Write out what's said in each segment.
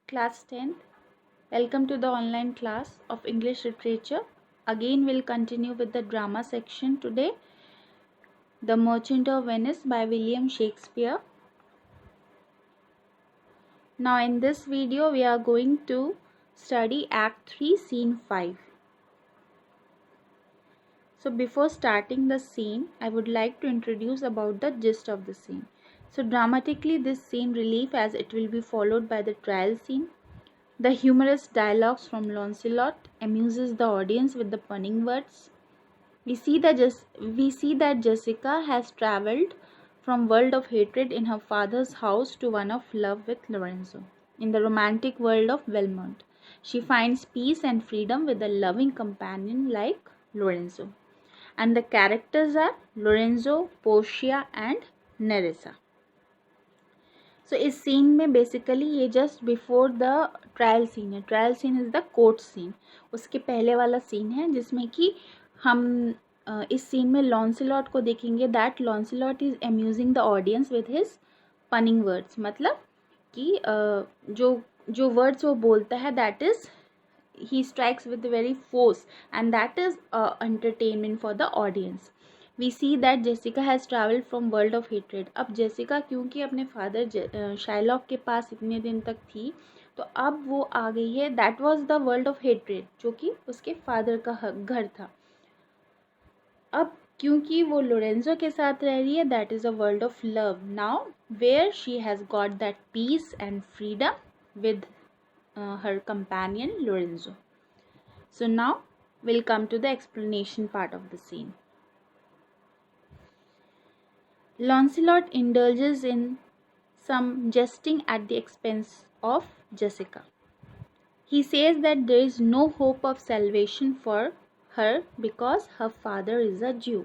Class 10th. Welcome to the online class of English literature. Again, we'll continue with the drama section today. The Merchant of Venice by William Shakespeare. Now, in this video, we are going to study Act 3, Scene 5. So, before starting the scene, I would like to introduce about the gist of the scene. So, dramatically, this scene relief as it will be followed by the trial scene. The humorous dialogues from Lancelot amuses the audience with the punning words. We see that Jessica has travelled from world of hatred in her father's house to one of love with Lorenzo. In the romantic world of Belmont, she finds peace and freedom with a loving companion like Lorenzo. And the characters are Lorenzo, Portia and Nerissa. सो इस scene में basically ये just before the trial scene है. Trial scene is the court scene. उसके पहले वाला scene है जिसमें कि हम इस सीन में लॉन्सिलॉट को देखेंगे. That Launcelot is amusing the audience with his punning words. मतलब कि जो वर्ड्स वो बोलता है that is he strikes with very force and that is entertainment for the audience. We see that Jessica has traveled from world of hatred. अब Jessica क्योंकि अपने father Shylock के पास इतने दिन तक थी तो अब वो आ गई है. That was the world of hatred जो कि उसके फादर का घर था. अब क्योंकि वो लोरेंजो के साथ रह रही है that is a world of love now where she has got that peace and freedom with her companion Lorenzo. So now we'll come to the explanation part of the scene. Lancelot indulges in some jesting at the expense of Jessica. He says that there is no hope of salvation for her because her father is a Jew.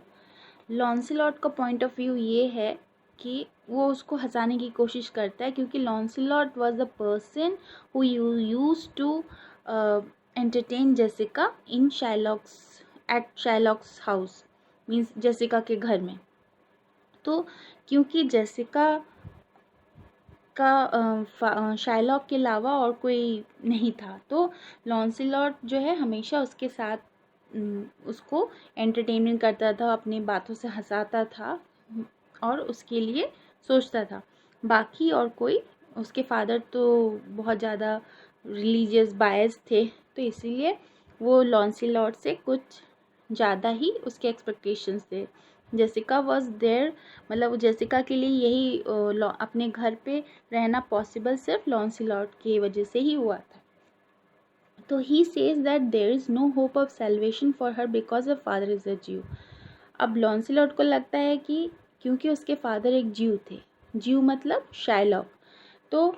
Lancelot का point of view ये है कि वो उसको हंसाने की कोशिश करता है क्योंकि Launcelot was the person who use to entertain Jessica in Shylock's house. Means Jessica के घर में. तो क्योंकि जेसिका का शाइलॉक के अलावा और कोई नहीं था तो लॉन्सिलॉट जो है हमेशा उसके साथ उसको एंटरटेनमेंट करता था, अपनी बातों से हंसाता था और उसके लिए सोचता था. बाकी और कोई उसके फादर तो बहुत ज़्यादा रिलीजियस बायस थे तो इसीलिए वो लॉन्सिलॉट से कुछ ज़्यादा ही उसके एक्सपेक्टेशंस थे. Jessica was there. मतलब जेसिका के लिए यही अपने घर पे रहना पॉसिबल सिर्फ लॉन्सिलॉट की वजह से ही हुआ था. तो he says that there is no hope of salvation for her because a father is a Jew. अब लॉन्सिलॉट को लगता है कि क्योंकि उसके फादर एक ज्यू थे. ज्यू मतलब शाइलॉक. तो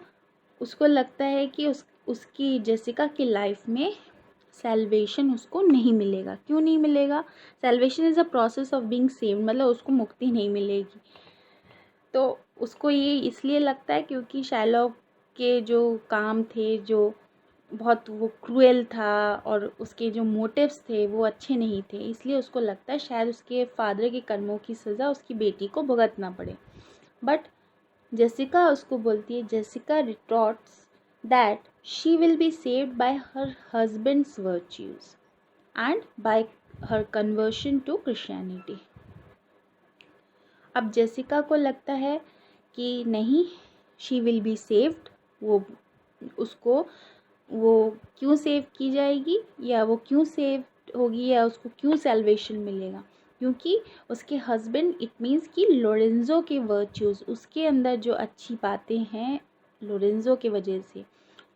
उसको लगता है कि उसकी जेसिका की लाइफ में सेल्वेशन उसको नहीं मिलेगा. क्यों नहीं मिलेगा? Salvation is a process of being saved. मतलब उसको मुक्ति नहीं मिलेगी. तो उसको ये इसलिए लगता है क्योंकि शाइलॉक के जो काम थे जो बहुत वो क्रूएल था और उसके जो मोटिव्स थे वो अच्छे नहीं थे. इसलिए उसको लगता है शायद उसके फादर के कर्मों की सज़ा उसकी बेटी को भुगतना पड़े. बट जेसिका उसको बोलती है, Jessica retorts that she will be saved by her husband's virtues and by her conversion to Christianity. अब जेसिका को लगता है कि नहीं, शी विल बी सेव्ड. वो क्यों सेव की जाएगी या वो क्यों सेव होगी या उसको क्यों सेल्वेशन मिलेगा? क्योंकि उसके हस्बैंड इट मीन्स कि लोरेंजो के वर्च्यूज़ उसके अंदर जो अच्छी बातें हैं लोरेंजो के वजह से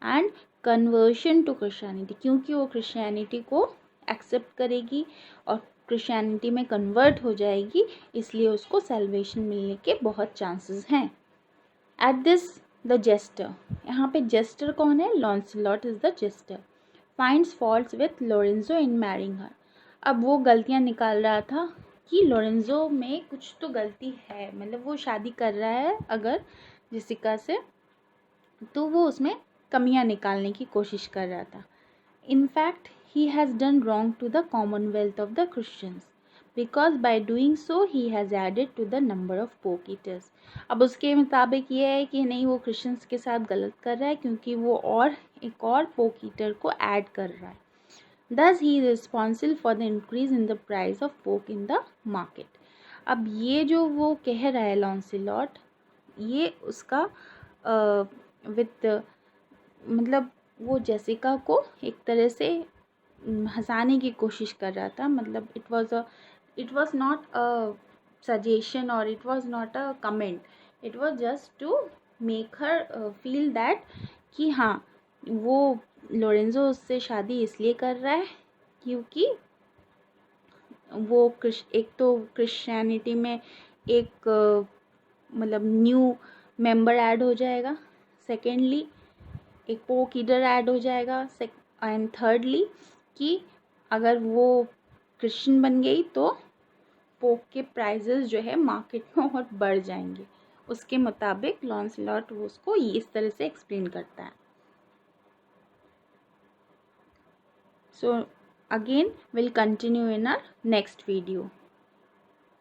एंड कन्वर्शन टू क्रिश्चियनिटी क्योंकि वो क्रिश्चियनिटी को एक्सेप्ट करेगी और क्रिश्चियनिटी में कन्वर्ट हो जाएगी इसलिए उसको सेल्वेशन मिलने के बहुत चांसेस हैं. At this the jester. यहाँ पे जेस्टर कौन है? Launcelot is the jester. Finds faults with Lorenzo in marrying her. अब वो गलतियाँ निकाल रहा था कि लोरेंजो में कुछ तो गलती है. मतलब वो शादी कर रहा है अगर जेसिका से तो वो उसमें कमियाँ निकालने की कोशिश कर रहा था. In fact he has done wrong to the commonwealth of the Christians. Because by doing so he has added to the number of pork eaters. अब उसके मुताबिक ये है कि नहीं, वो क्रिश्चियंस के साथ गलत कर रहा है क्योंकि वो और एक और पोक ईटर को ऐड कर रहा है। Thus he is responsible for the increase in the price of pork in the market. अब ये जो वो कह रहा है लॉन्सिलॉट, ये उसका विथ मतलब वो जेसिका को एक तरह से हंसाने की कोशिश कर रहा था। मतलब it was not a suggestion और it was not a comment, it was just to make her feel that कि हाँ, वो लोरेंजो उससे शादी इसलिए कर रहा है क्योंकि वो एक तो क्रिश्चियनिटी में एक मतलब न्यू मेंबर ऐड हो जाएगा, सेकेंडली एक पोक ईटर ऐड हो जाएगा, एंड थर्डली कि अगर वो क्रिश्चियन बन गई तो पोक के प्राइजेस जो है मार्केट में और बढ़ जाएंगे। उसके मुताबिक लॉन्सलॉट उसको इस तरह से एक्सप्लेन करता है। So again we'll continue in our next video.